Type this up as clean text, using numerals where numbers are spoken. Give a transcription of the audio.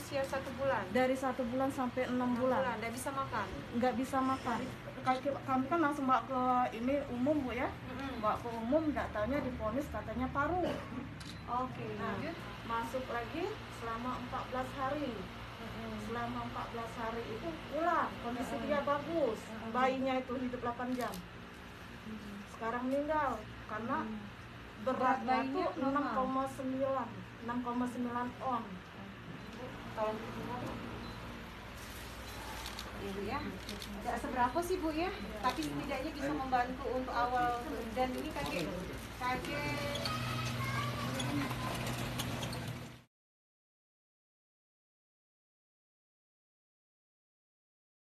usia 1 bulan. Dari 1 bulan sampai 6 bulan. Nggak bisa makan. Nggak bisa makan. Kami kan langsung bawa ke ini umum Bu ya. Bawa ke umum, nggak taunya divonis katanya paru. Oke. Nah, masuk lagi selama 14 hari. Selama 14 hari itu pulang, kondisi dia bagus. Bayinya itu hidup 8 jam. Sekarang meninggal karena beratnya tuh 6,9 on. Tolong Ibu ya. Tidak seberapa sih Bu ya, tapi setidaknya bisa membantu untuk awal, dan ini kakek